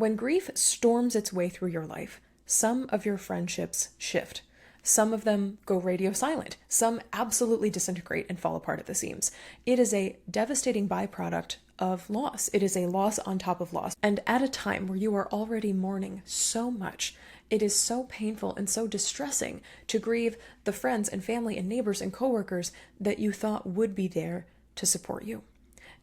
When grief storms its way through your life, some of your friendships shift. Some of them go radio silent. Some absolutely disintegrate and fall apart at the seams. It is a devastating byproduct of loss. It is a loss on top of loss. And at a time where you are already mourning so much, it is so painful and so distressing to grieve the friends and family and neighbors and coworkers that you thought would be there to support you.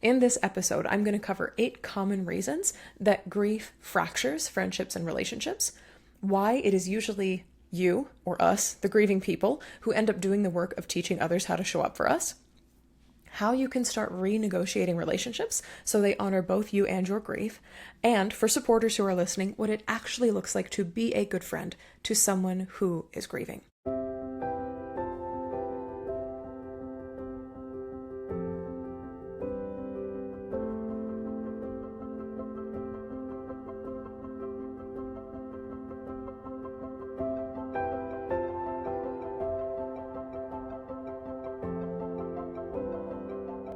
In this episode, I'm going to cover 8 common reasons that grief fractures friendships and relationships, why it is usually you or us, the grieving people, who end up doing the work of teaching others how to show up for us, how you can start renegotiating relationships so they honor both you and your grief, and for supporters who are listening, what it actually looks like to be a good friend to someone who is grieving.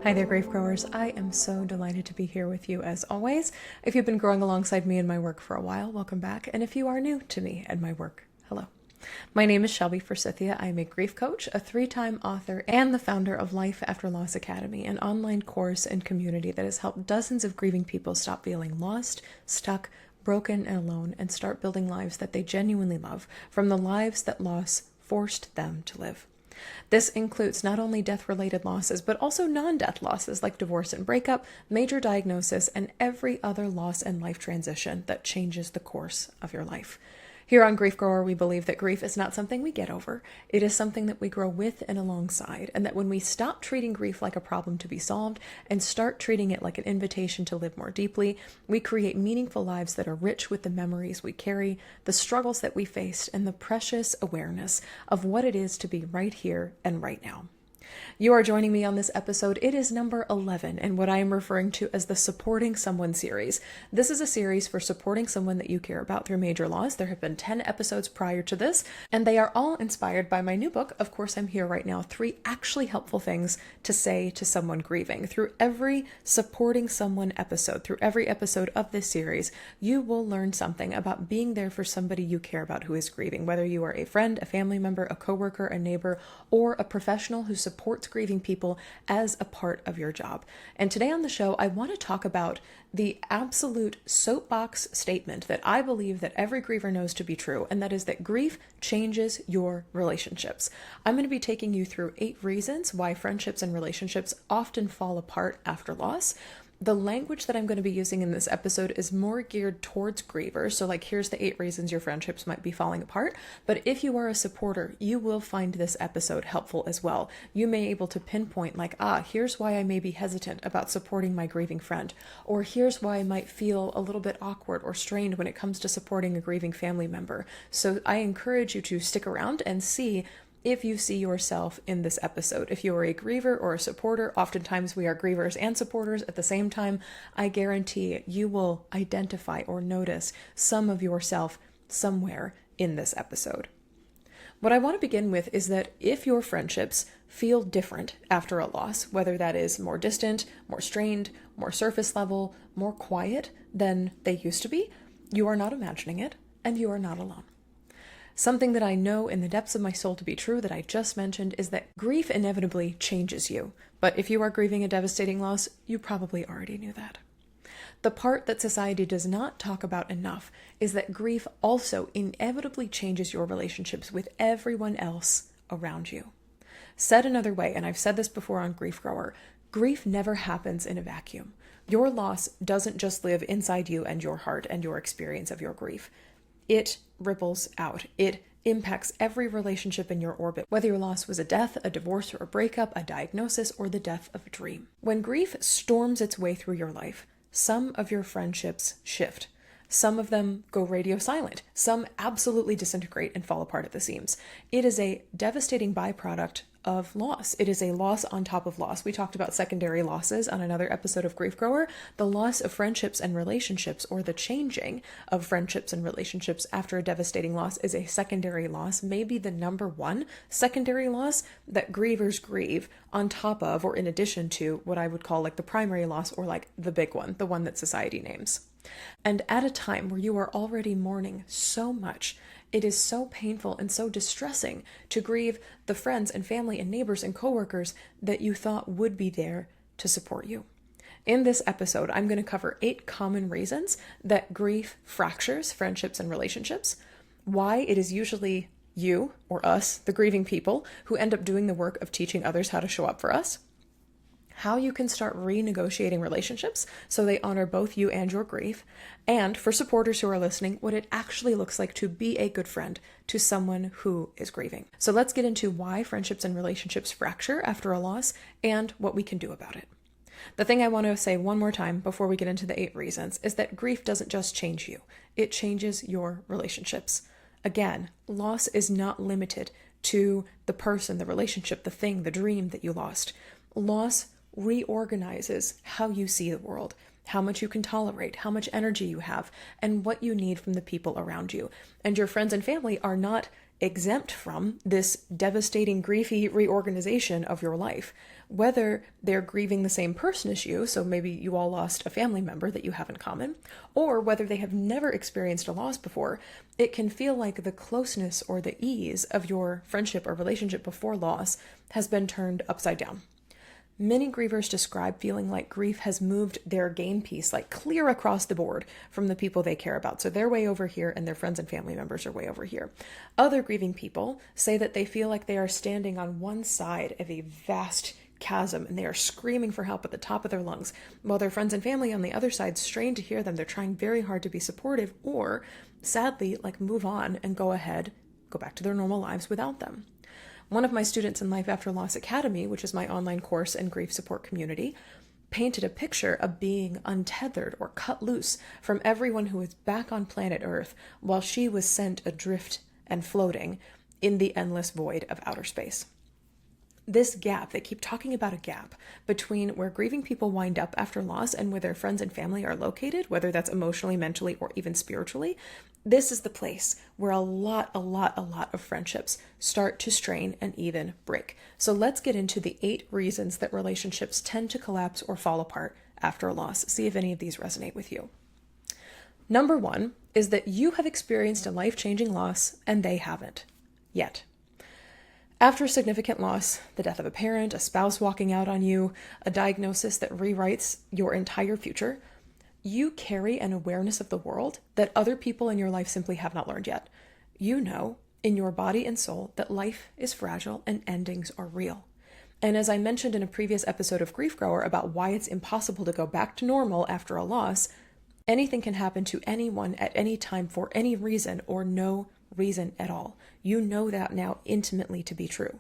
Hi there, grief growers. I am so delighted to be here with you as always. If you've been growing alongside me in my work for a while, welcome back. And if you are new to me and my work, hello. My name is Shelby Forsythia. I am a grief coach, a 3-time author, and the founder of Life After Loss Academy, an online course and community that has helped dozens of grieving people stop feeling lost, stuck, broken, and alone, and start building lives that they genuinely love from the lives that loss forced them to live. This includes not only death-related losses, but also non-death losses like divorce and breakup, major diagnosis, and every other loss and life transition that changes the course of your life. Here on Grief Grower, we believe that grief is not something we get over. It is something that we grow with and alongside, and that when we stop treating grief like a problem to be solved and start treating it like an invitation to live more deeply, we create meaningful lives that are rich with the memories we carry, the struggles that we faced, and the precious awareness of what it is to be right here and right now. You are joining me on this episode. It is number 11 and what I am referring to as the Supporting Someone series. This is a series for supporting someone that you care about through major loss. There have been 10 episodes prior to this, and they are all inspired by my new book, Of Course I'm Here Right Now, 3 actually helpful things to say to someone grieving. Through every Supporting Someone episode, through every episode of this series, you will learn something about being there for somebody you care about who is grieving, whether you are a friend, a family member, a coworker, a neighbor, or a professional who supports grieving people as a part of your job. And today on the show, I want to talk about the absolute soapbox statement that I believe that every griever knows to be true, and that is that grief changes your relationships. I'm going to be taking you through 8 reasons why friendships and relationships often fall apart after loss. The language that I'm going to be using in this episode is more geared towards grievers. So like, here's the 8 reasons your friendships might be falling apart. But if you are a supporter, you will find this episode helpful as well. You may be able to pinpoint like, here's why I may be hesitant about supporting my grieving friend. Or here's why I might feel a little bit awkward or strained when it comes to supporting a grieving family member. So I encourage you to stick around and see if you see yourself in this episode. If you are a griever or a supporter, oftentimes we are grievers and supporters at the same time, I guarantee you will identify or notice some of yourself somewhere in this episode. What I want to begin with is that if your friendships feel different after a loss, whether that is more distant, more strained, more surface level, more quiet than they used to be, you are not imagining it and you are not alone. Something that I know in the depths of my soul to be true that I just mentioned is that grief inevitably changes you. But if you are grieving a devastating loss, you probably already knew that. The part that society does not talk about enough is that grief also inevitably changes your relationships with everyone else around you. Said another way, and I've said this before on Grief Grower, grief never happens in a vacuum. Your loss doesn't just live inside you and your heart and your experience of your grief. It ripples out. It impacts every relationship in your orbit, whether your loss was a death, a divorce, or a breakup, a diagnosis, or the death of a dream. When grief storms its way through your life, some of your friendships shift. Some of them go radio silent. Some absolutely disintegrate and fall apart at the seams. It is a devastating byproduct of loss. It is a loss on top of loss. We talked about secondary losses on another episode of Grief Grower. The loss of friendships and relationships, or the changing of friendships and relationships after a devastating loss, is a secondary loss, maybe the number 1 secondary loss that grievers grieve on top of or in addition to what I would call like the primary loss, or like the big one, the one that society names. And at a time where you are already mourning so much, it is so painful and so distressing to grieve the friends and family and neighbors and coworkers that you thought would be there to support you. In this episode, I'm going to cover 8 common reasons that grief fractures friendships and relationships, why it is usually you or us, the grieving people, who end up doing the work of teaching others how to show up for us, how you can start renegotiating relationships so they honor both you and your grief, and for supporters who are listening, what it actually looks like to be a good friend to someone who is grieving. So let's get into why friendships and relationships fracture after a loss and what we can do about it. The thing I want to say one more time before we get into the 8 reasons is that grief doesn't just change you, it changes your relationships. Again, loss is not limited to the person, the relationship, the thing, the dream that you lost. Loss reorganizes how you see the world, how much you can tolerate, how much energy you have, and what you need from the people around you. And your friends and family are not exempt from this devastating, griefy reorganization of your life. Whether they're grieving the same person as you, so maybe you all lost a family member that you have in common, or whether they have never experienced a loss before, it can feel like the closeness or the ease of your friendship or relationship before loss has been turned upside down. Many grievers describe feeling like grief has moved their game piece like clear across the board from the people they care about. So they're way over here and their friends and family members are way over here. Other grieving people say that they feel like they are standing on one side of a vast chasm and they are screaming for help at the top of their lungs, while their friends and family on the other side strain to hear them. They're trying very hard to be supportive or, sadly, move on and go back to their normal lives without them. One of my students in Life After Loss Academy, which is my online course and grief support community, painted a picture of being untethered or cut loose from everyone who was back on planet Earth while she was sent adrift and floating in the endless void of outer space. This gap, they keep talking about a gap between where grieving people wind up after loss and where their friends and family are located, whether that's emotionally, mentally, or even spiritually. This is the place where a lot of friendships start to strain and even break. So let's get into the 8 reasons that relationships tend to collapse or fall apart after a loss. See if any of these resonate with you. Number 1 is that you have experienced a life-changing loss and they haven't yet. After a significant loss, the death of a parent, a spouse walking out on you, a diagnosis that rewrites your entire future, you carry an awareness of the world that other people in your life simply have not learned yet. You know, in your body and soul, that life is fragile and endings are real. And as I mentioned in a previous episode of Grief Grower about why it's impossible to go back to normal after a loss, anything can happen to anyone at any time for any reason or no reason at all. You know that now intimately to be true.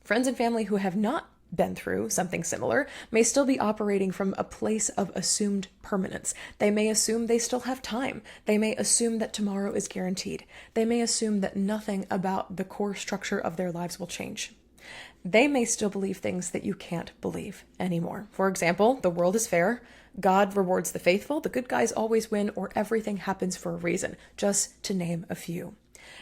Friends and family who have not been through something similar may still be operating from a place of assumed permanence. They may assume they still have time. They may assume that tomorrow is guaranteed. They may assume that nothing about the core structure of their lives will change. They may still believe things that you can't believe anymore. For example, the world is fair, God rewards the faithful, the good guys always win, or everything happens for a reason, just to name a few.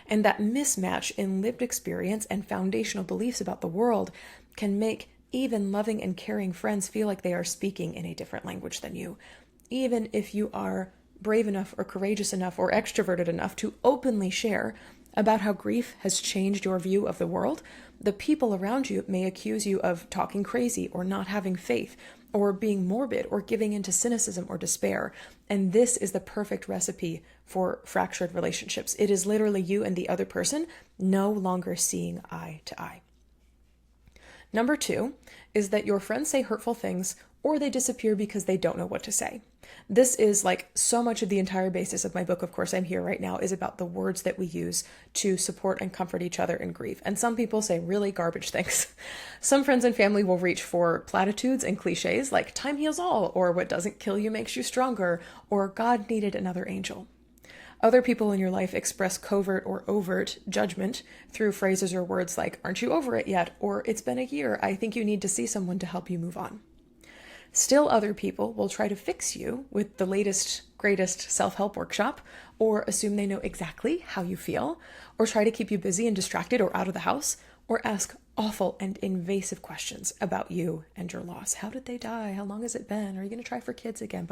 And that mismatch in lived experience and foundational beliefs about the world can make even loving and caring friends feel like they are speaking in a different language than you. Even if you are brave enough or courageous enough or extroverted enough to openly share about how grief has changed your view of the world, the people around you may accuse you of talking crazy or not having faith or being morbid or giving into cynicism or despair. And this is the perfect recipe for fractured relationships. It is literally you and the other person no longer seeing eye to eye. Number 2 is that your friends say hurtful things or they disappear because they don't know what to say. This is so much of the entire basis of my book, Of Course I'm Here Right Now, is about the words that we use to support and comfort each other in grief. And some people say really garbage things. Some friends and family will reach for platitudes and cliches like time heals all, or what doesn't kill you makes you stronger, or God needed another angel. Other people in your life express covert or overt judgment through phrases or words like, aren't you over it yet? Or it's been a year, I think you need to see someone to help you move on. Still other people will try to fix you with the latest, greatest self-help workshop, or assume they know exactly how you feel, or try to keep you busy and distracted or out of the house, or ask awful and invasive questions about you and your loss. How did they die? How long has it been? Are you going to try for kids again?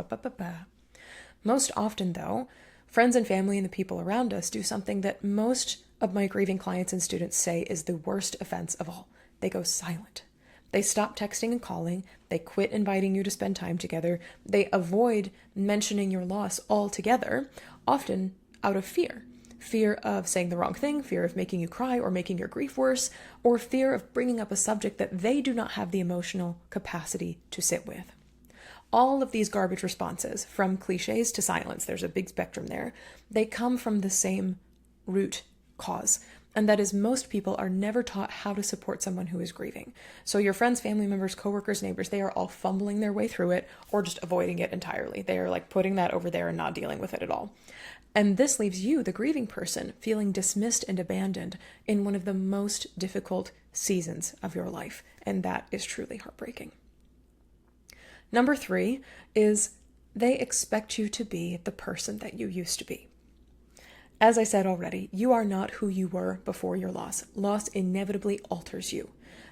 Most often, though, friends and family and the people around us do something that most of my grieving clients and students say is the worst offense of all. They go silent. They stop texting and calling. They quit inviting you to spend time together. They avoid mentioning your loss altogether, often out of fear. Fear of saying the wrong thing, fear of making you cry or making your grief worse, or fear of bringing up a subject that they do not have the emotional capacity to sit with. All of these garbage responses, from cliches to silence, there's a big spectrum there, they come from the same root cause. And that is, most people are never taught how to support someone who is grieving. So your friends, family members, coworkers, neighbors, they are all fumbling their way through it or just avoiding it entirely. They are like putting that over there and not dealing with it at all. And this leaves you, the grieving person, feeling dismissed and abandoned in one of the most difficult seasons of your life. And that is truly heartbreaking. Number 3 is they expect you to be the person that you used to be. As I said already, you are not who you were before your loss. Loss inevitably alters you.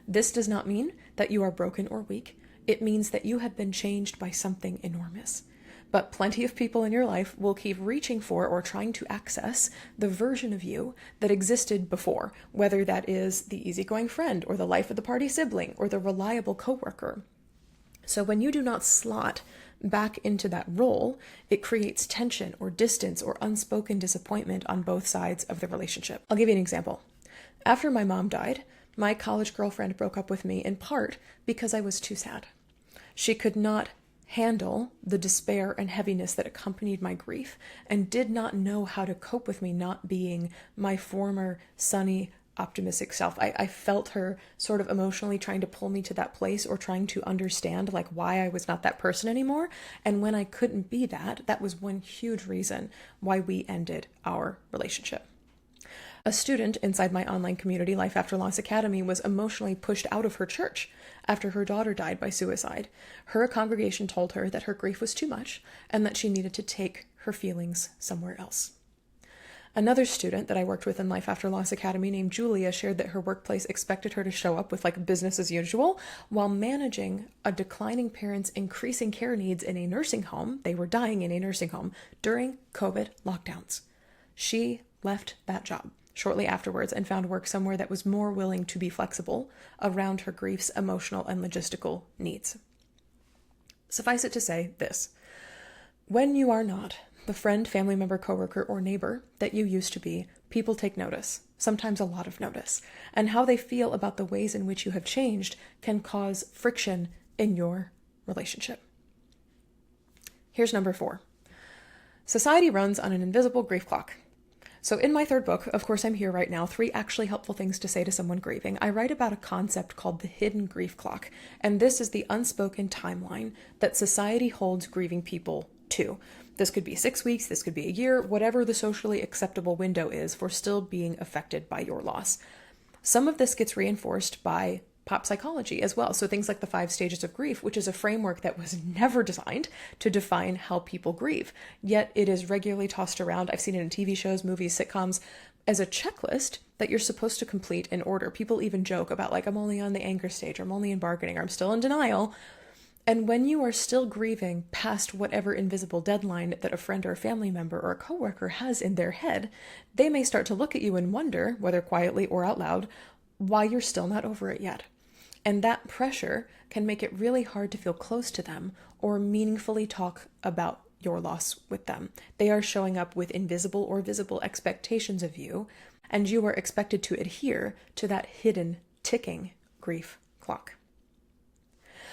This does not mean that you are broken or weak. It means that you have been changed by something enormous. But plenty of people in your life will keep reaching for or trying to access the version of you that existed before, whether that is the easygoing friend or the life of the party sibling or the reliable coworker. So when you do not slot back into that role, it creates tension or distance or unspoken disappointment on both sides of the relationship. I'll give you an example. After my mom died, my college girlfriend broke up with me in part because I was too sad. She could not handle the despair and heaviness that accompanied my grief and did not know how to cope with me not being my former sunny, optimistic self. I felt her sort of emotionally trying to pull me to that place or trying to understand like why I was not that person anymore. And when I couldn't be that, that was one huge reason why we ended our relationship. A student inside my online community, Life After Loss Academy, was emotionally pushed out of her church after her daughter died by suicide. Her congregation told her that her grief was too much and that she needed to take her feelings somewhere else. Another student that I worked with in Life After Loss Academy named Julia shared that her workplace expected her to show up with like business as usual while managing a declining parent's increasing care needs in a nursing home. They were dying in a nursing home during COVID lockdowns. She left that job shortly afterwards and found work somewhere that was more willing to be flexible around her grief's emotional and logistical needs. Suffice it to say this: when you are not the friend, family member, coworker, or neighbor that you used to be, people take notice, sometimes a lot of notice, and how they feel about the ways in which you have changed can cause friction in your relationship. Here's number 4. Society runs on an invisible grief clock. So in my 3rd book, Of Course I'm Here Right Now, 3 actually helpful things to say to someone grieving, I write about a concept called the hidden grief clock, and this is the unspoken timeline that society holds grieving people to. This could be 6 weeks, this could be a year, whatever the socially acceptable window is for still being affected by your loss. Some of this gets reinforced by pop psychology as well. So things like the 5 stages of grief, which is a framework that was never designed to define how people grieve. Yet it is regularly tossed around. I've seen it in TV shows, movies, sitcoms, as a checklist that you're supposed to complete in order. People even joke about like, I'm only on the anger stage, or I'm only in bargaining, or I'm still in denial. And when you are still grieving past whatever invisible deadline that a friend or a family member or a coworker has in their head, they may start to look at you and wonder, whether quietly or out loud, why you're still not over it yet. And that pressure can make it really hard to feel close to them or meaningfully talk about your loss with them. They are showing up with invisible or visible expectations of you, and you are expected to adhere to that hidden, ticking grief clock.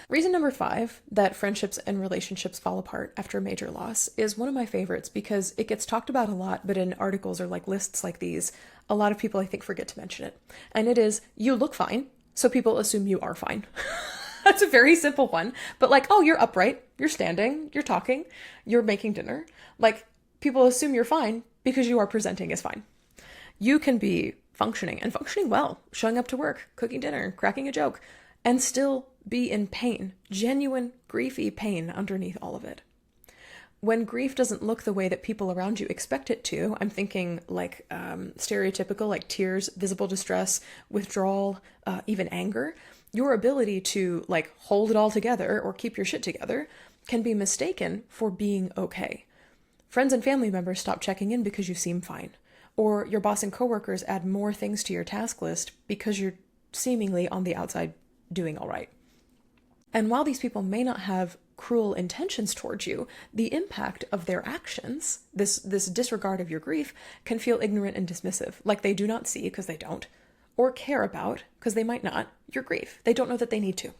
Reason number 5 that friendships and relationships fall apart after a major loss is one of my favorites because it gets talked about a lot, but in articles or like lists like these, a lot of people I think forget to mention it. And it is, you look fine, so people assume you are fine. That's a very simple one, but like, oh, you're upright, you're standing, you're talking, you're making dinner. Like, people assume you're fine because you are presenting as fine. You can be functioning and functioning well, showing up to work, cooking dinner, cracking a joke, and still be in pain, genuine, griefy pain underneath all of it. When grief doesn't look the way that people around you expect it to, I'm thinking like stereotypical, like tears, visible distress, withdrawal, even anger, your ability to like hold it all together or keep your shit together can be mistaken for being okay. Friends and family members stop checking in because you seem fine. Or your boss and coworkers add more things to your task list because you're seemingly on the outside doing all right. And while these people may not have cruel intentions towards you, the impact of their actions, this disregard of your grief, can feel ignorant and dismissive, like they do not see, because they don't, or care about, because they might not, your grief. They don't know that they need to.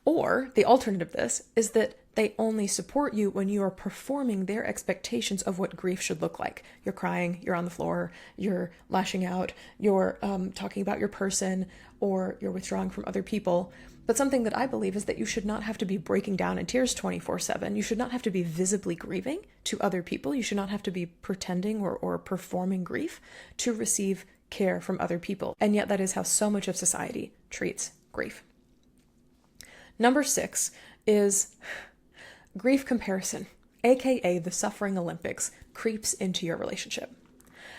Or the alternative of this is that they only support you when you are performing their expectations of what grief should look like. You're crying, you're on the floor, you're lashing out, you're talking about your person, or you're withdrawing from other people. But something that I believe is that you should not have to be breaking down in tears 24/7. You should not have to be visibly grieving to other people. You should not have to be pretending or performing grief to receive care from other people. And yet that is how so much of society treats grief. Number 6 is grief comparison, aka the suffering Olympics, creeps into your relationship.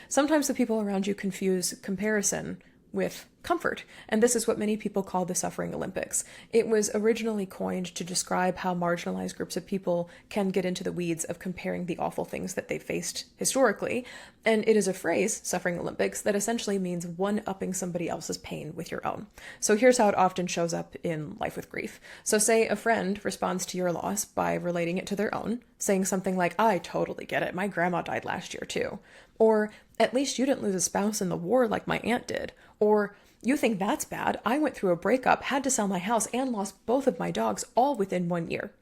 Sometimes the people around you confuse comparison with comfort, and this is what many people call the suffering Olympics. It was originally coined to describe how marginalized groups of people can get into the weeds of comparing the awful things that they faced historically, and it is a phrase, suffering Olympics, that essentially means one-upping somebody else's pain with your own. So here's how it often shows up in life with grief. So say a friend responds to your loss by relating it to their own, saying something like, "I totally get it, my grandma died last year too," or "At least you didn't lose a spouse in the war like my aunt did," or "You think that's bad? I went through a breakup, had to sell my house, and lost both of my dogs all within 1 year."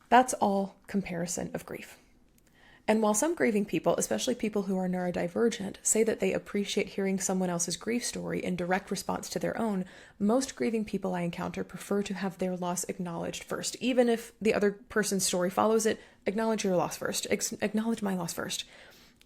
That's all comparison of grief. And while some grieving people, especially people who are neurodivergent, say that they appreciate hearing someone else's grief story in direct response to their own, most grieving people I encounter prefer to have their loss acknowledged first. Even if the other person's story follows it, acknowledge your loss first. Acknowledge my loss first.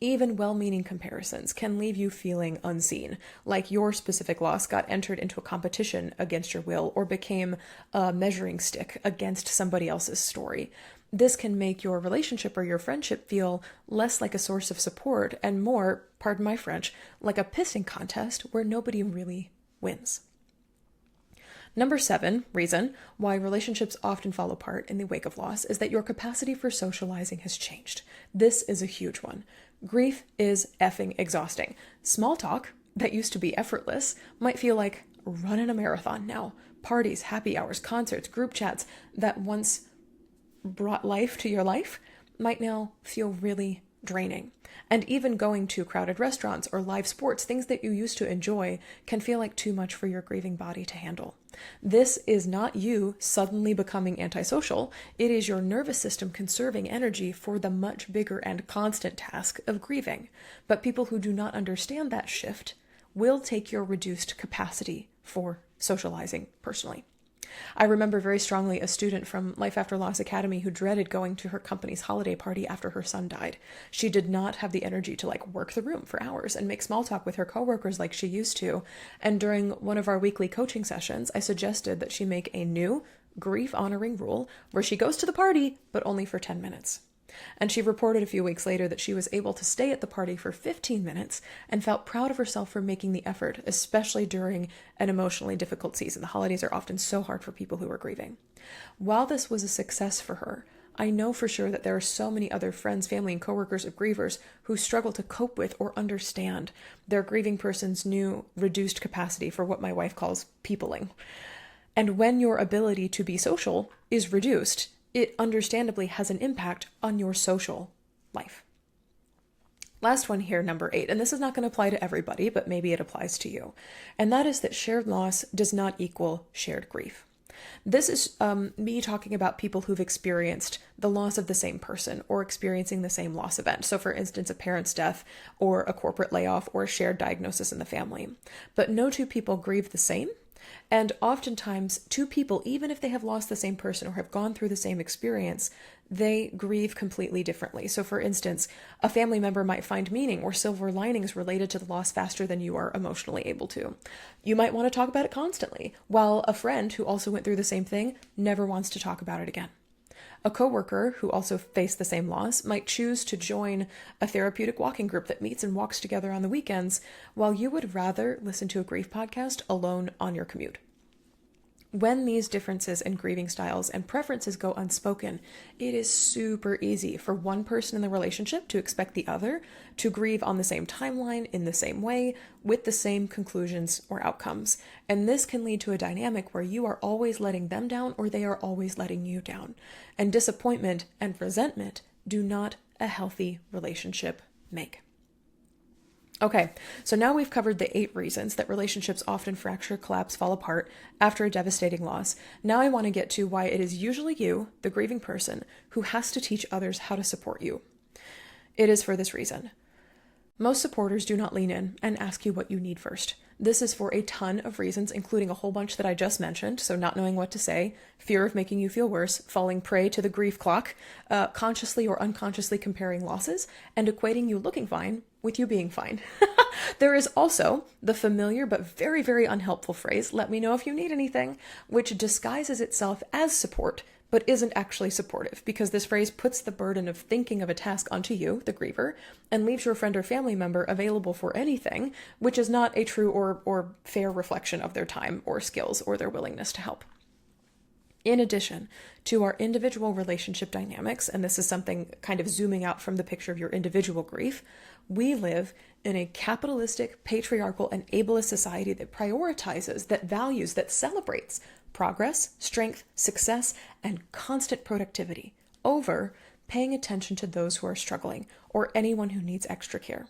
Even well-meaning comparisons can leave you feeling unseen, like your specific loss got entered into a competition against your will or became a measuring stick against somebody else's story. This can make your relationship or your friendship feel less like a source of support and more, pardon my French, like a pissing contest where nobody really wins. Number 7 reason why relationships often fall apart in the wake of loss is that your capacity for socializing has changed. This is a huge one. Grief is effing exhausting. Small talk that used to be effortless might feel like running a marathon now. Parties, happy hours, concerts, group chats that once brought life to your life might now feel really draining. And even going to crowded restaurants or live sports, things that you used to enjoy, can feel like too much for your grieving body to handle. This is not you suddenly becoming antisocial. It is your nervous system conserving energy for the much bigger and constant task of grieving. But people who do not understand that shift will take your reduced capacity for socializing personally. I remember very strongly a student from Life After Loss Academy who dreaded going to her company's holiday party after her son died. She did not have the energy to work the room for hours and make small talk with her coworkers like she used to. And during one of our weekly coaching sessions, I suggested that she make a new grief honoring rule where she goes to the party, but only for 10 minutes. And she reported a few weeks later that she was able to stay at the party for 15 minutes and felt proud of herself for making the effort, especially during an emotionally difficult season. The holidays are often so hard for people who are grieving. While this was a success for her, I know for sure that there are so many other friends, family, and coworkers of grievers who struggle to cope with or understand their grieving person's new reduced capacity for what my wife calls peopling. And when your ability to be social is reduced, it understandably has an impact on your social life. Last one here, number 8, and this is not going to apply to everybody, but maybe it applies to you. And that is that shared loss does not equal shared grief. This is me talking about people who've experienced the loss of the same person or experiencing the same loss event. So for instance, a parent's death or a corporate layoff or a shared diagnosis in the family. But no two people grieve the same. And oftentimes, two people, even if they have lost the same person or have gone through the same experience, they grieve completely differently. So for instance, a family member might find meaning or silver linings related to the loss faster than you are emotionally able to. You might want to talk about it constantly, while a friend who also went through the same thing never wants to talk about it again. A coworker who also faced the same loss might choose to join a therapeutic walking group that meets and walks together on the weekends, while you would rather listen to a grief podcast alone on your commute. When these differences in grieving styles and preferences go unspoken, it is super easy for one person in the relationship to expect the other to grieve on the same timeline, in the same way, with the same conclusions or outcomes. And this can lead to a dynamic where you are always letting them down or they are always letting you down. And disappointment and resentment do not a healthy relationship make. Okay, so now we've covered the 8 reasons that relationships often fracture, collapse, fall apart after a devastating loss. Now I want to get to why it is usually you, the grieving person, who has to teach others how to support you. It is for this reason. Most supporters do not lean in and ask you what you need first. This is for a ton of reasons, including a whole bunch that I just mentioned. So not knowing what to say, fear of making you feel worse, falling prey to the grief clock, consciously or unconsciously comparing losses, and equating you looking fine with you being fine. There is also the familiar but very, very unhelpful phrase, "let me know if you need anything," which disguises itself as support, but isn't actually supportive, because this phrase puts the burden of thinking of a task onto you, the griever, and leaves your friend or family member available for anything, which is not a true or fair reflection of their time or skills or their willingness to help. In addition to our individual relationship dynamics, and this is something kind of zooming out from the picture of your individual grief, we live in a capitalistic, patriarchal, and ableist society that prioritizes, that values, that celebrates progress, strength, success, and constant productivity over paying attention to those who are struggling or anyone who needs extra care.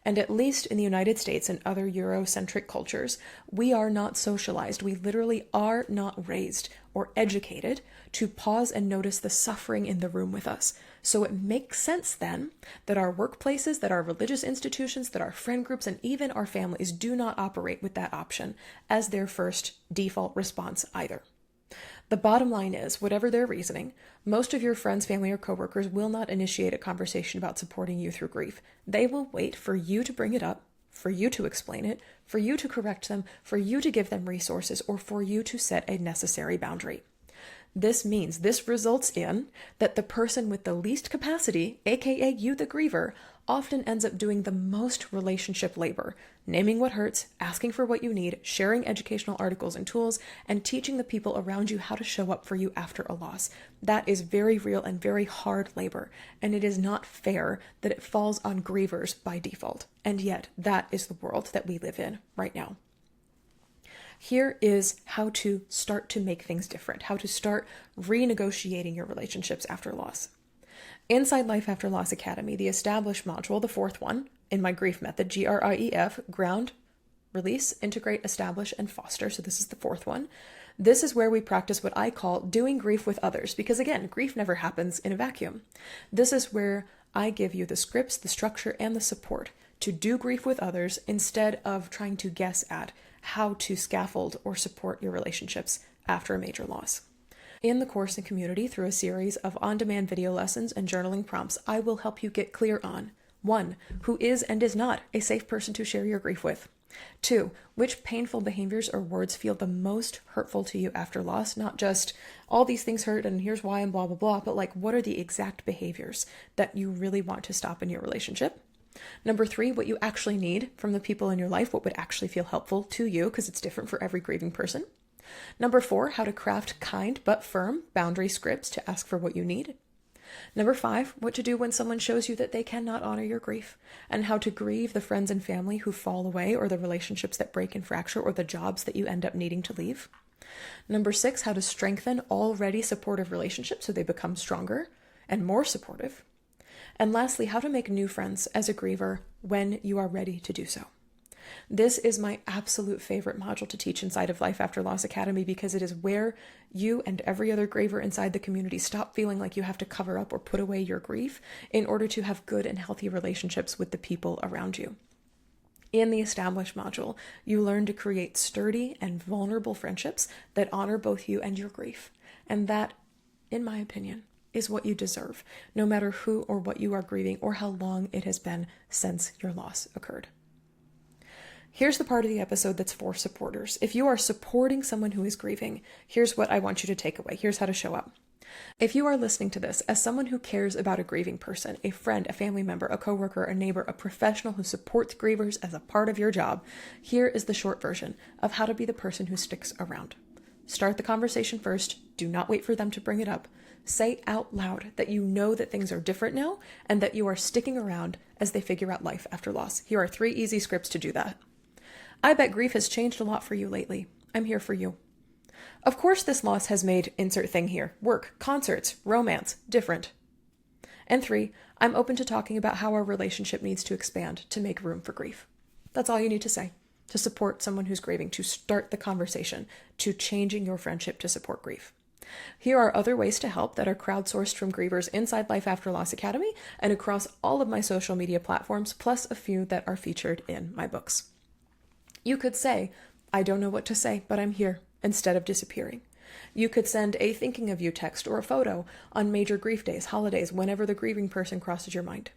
And at least in the United States and other Eurocentric cultures, we are not socialized. We literally are not raised or educated to pause and notice the suffering in the room with us. So it makes sense then that our workplaces, that our religious institutions, that our friend groups, and even our families do not operate with that option as their first default response either. The bottom line is, whatever their reasoning, most of your friends, family, or coworkers will not initiate a conversation about supporting you through grief. They will wait for you to bring it up, for you to explain it, for you to correct them, for you to give them resources, or for you to set a necessary boundary. This results in that the person with the least capacity, aka you, the griever, often ends up doing the most relationship labor, naming what hurts, asking for what you need, sharing educational articles and tools, and teaching the people around you how to show up for you after a loss. That is very real and very hard labor, and it is not fair that it falls on grievers by default. And yet, that is the world that we live in right now. Here is how to start to make things different, how to start renegotiating your relationships after loss. Inside Life After Loss Academy, the established module, the 4th one, in my grief method, GRIEF, ground, release, integrate, establish, and foster. So this is the 4th one. This is where we practice what I call doing grief with others, because again, grief never happens in a vacuum. This is where I give you the scripts, the structure, and the support to do grief with others instead of trying to guess at how to scaffold or support your relationships after a major loss. In the course and community, through a series of on-demand video lessons and journaling prompts, I will help you get clear on 1. Who is and is not a safe person to share your grief with. 2. Which painful behaviors or words feel the most hurtful to you after loss? Not just all these things hurt and here's why and blah, blah, blah, but like what are the exact behaviors that you really want to stop in your relationship? 3, what you actually need from the people in your life, what would actually feel helpful to you, because it's different for every grieving person. 4, how to craft kind but firm boundary scripts to ask for what you need. 5, what to do when someone shows you that they cannot honor your grief, and how to grieve the friends and family who fall away, or the relationships that break and fracture, or the jobs that you end up needing to leave. 6, how to strengthen already supportive relationships so they become stronger and more supportive. And lastly, how to make new friends as a griever when you are ready to do so. This is my absolute favorite module to teach inside of Life After Loss Academy, because it is where you and every other griever inside the community stop feeling like you have to cover up or put away your grief in order to have good and healthy relationships with the people around you. In the established module, you learn to create sturdy and vulnerable friendships that honor both you and your grief. And that, in my opinion, is what you deserve, no matter who or what you are grieving or how long it has been since your loss occurred. Here's the part of the episode that's for supporters. If you are supporting someone who is grieving, here's what I want you to take away. Here's how to show up. If you are listening to this as someone who cares about a grieving person, a friend, a family member, a coworker, a neighbor, a professional who supports grievers as a part of your job, here is the short version of how to be the person who sticks around. Start the conversation first. Do not wait for them to bring it up. Say out loud that you know that things are different now and that you are sticking around as they figure out life after loss. Here are 3 easy scripts to do that. I bet grief has changed a lot for you lately. I'm here for you. Of course, this loss has made insert thing here. Work, concerts, romance, different. And 3, I'm open to talking about how our relationship needs to expand to make room for grief. That's all you need to say to support someone who's grieving, to start the conversation, to changing your friendship to support grief. Here are other ways to help that are crowdsourced from Grievers inside Life After Loss Academy and across all of my social media platforms, plus a few that are featured in my books. You could say, I don't know what to say, but I'm here, instead of disappearing. You could send a thinking of you text or a photo on major grief days, holidays, whenever the grieving person crosses your mind.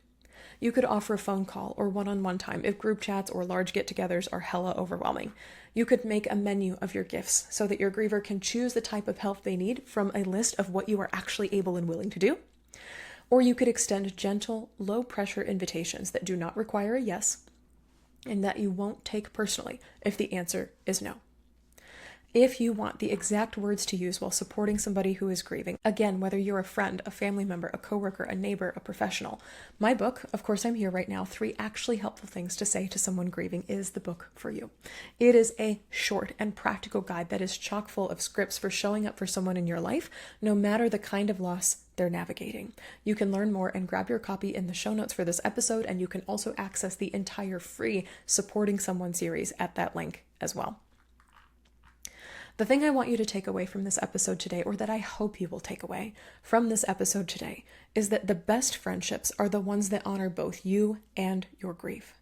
You could offer a phone call or one-on-one time if group chats or large get-togethers are hella overwhelming. You could make a menu of your gifts so that your griever can choose the type of help they need from a list of what you are actually able and willing to do. Or you could extend gentle, low-pressure invitations that do not require a yes and that you won't take personally if the answer is no. If you want the exact words to use while supporting somebody who is grieving, again, whether you're a friend, a family member, a coworker, a neighbor, a professional, my book, Of Course I'm Here Right Now, 3 actually helpful things to say to someone grieving is the book for you. It is a short and practical guide that is chock full of scripts for showing up for someone in your life, no matter the kind of loss they're navigating. You can learn more and grab your copy in the show notes for this episode, and you can also access the entire free Supporting Someone series at that link as well. The thing I want you to take away from this episode today, or that I hope you will take away from this episode today, is that the best friendships are the ones that honor both you and your grief.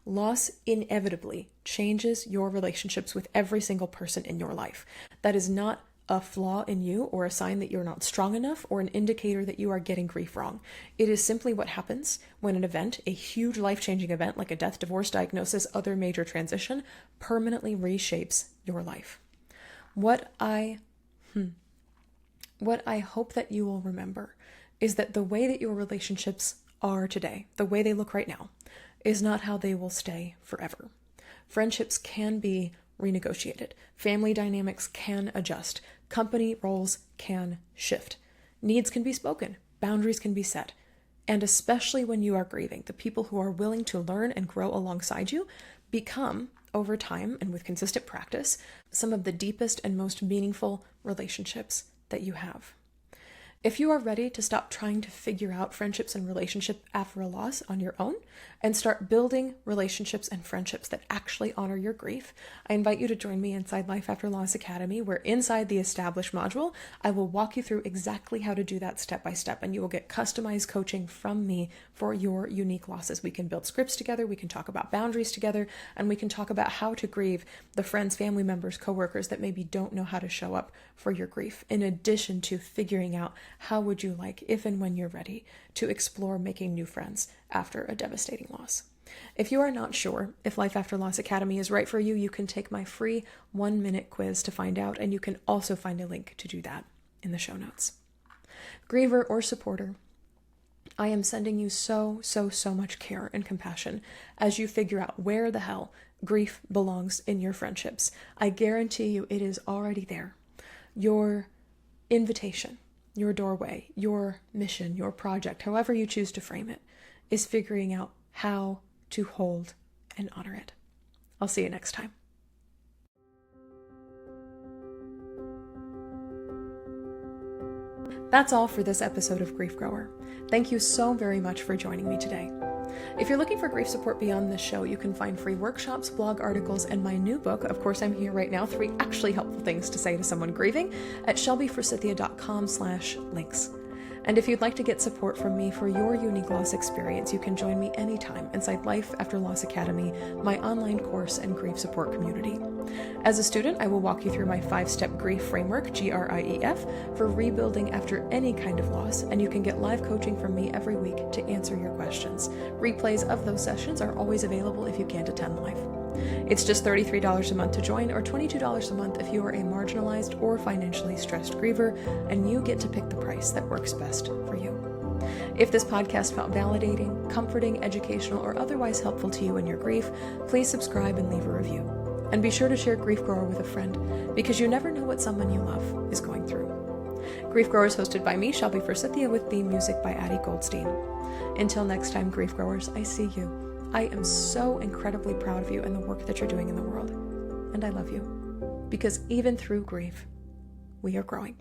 Loss inevitably changes your relationships with every single person in your life. That is not a flaw in you or a sign that you're not strong enough or an indicator that you are getting grief wrong. It is simply what happens when an event, a huge life-changing event like a death, divorce, diagnosis, other major transition, permanently reshapes your life. What I hope that you will remember is that the way that your relationships are today, the way they look right now, is not how they will stay forever. Friendships can be renegotiated. Family dynamics can adjust. Company roles can shift. Needs can be spoken. Boundaries can be set. And especially when you are grieving, the people who are willing to learn and grow alongside you become, over time and with consistent practice, some of the deepest and most meaningful relationships that you have. If you are ready to stop trying to figure out friendships and relationships after a loss on your own and start building relationships and friendships that actually honor your grief, I invite you to join me inside Life After Loss Academy, where inside the Established module, I will walk you through exactly how to do that step by step, and you will get customized coaching from me for your unique losses. We can build scripts together, we can talk about boundaries together, and we can talk about how to grieve the friends, family members, coworkers that maybe don't know how to show up for your grief, in addition to figuring out how would you like, if and when you're ready, to explore making new friends after a devastating loss. If you are not sure if Life After Loss Academy is right for you, you can take my free 1-minute quiz to find out, and you can also find a link to do that in the show notes. Griever or supporter, I am sending you so much care and compassion as you figure out where the hell grief belongs in your friendships. I guarantee you it is already there. Your invitation, your doorway, your mission, your project, however you choose to frame it, is figuring out how to hold and honor it. I'll see you next time. That's all for this episode of Grief Grower. Thank you so very much for joining me today. If you're looking for grief support beyond this show, you can find free workshops, blog articles, and my new book, Of Course I'm Here Right Now, 3 actually helpful things to say to someone grieving, at shelbyforsythia.com/links. And if you'd like to get support from me for your unique loss experience, you can join me anytime inside Life After Loss Academy, my online course and grief support community. As a student, I will walk you through my 5-step grief framework, GRIEF, for rebuilding after any kind of loss, and you can get live coaching from me every week to answer your questions. Replays of those sessions are always available if you can't attend live. It's just $33 a month to join, or $22 a month if you are a marginalized or financially stressed griever, and you get to pick the price that works best for you. If this podcast felt validating, comforting, educational, or otherwise helpful to you in your grief, please subscribe and leave a review. And be sure to share Grief Grower with a friend, because you never know what someone you love is going through. Grief Grower is hosted by me, Shelby Forsythia, with theme music by Addie Goldstein. Until next time, Grief Growers, I see you. I am so incredibly proud of you and the work that you're doing in the world. And I love you. Because even through grief, we are growing.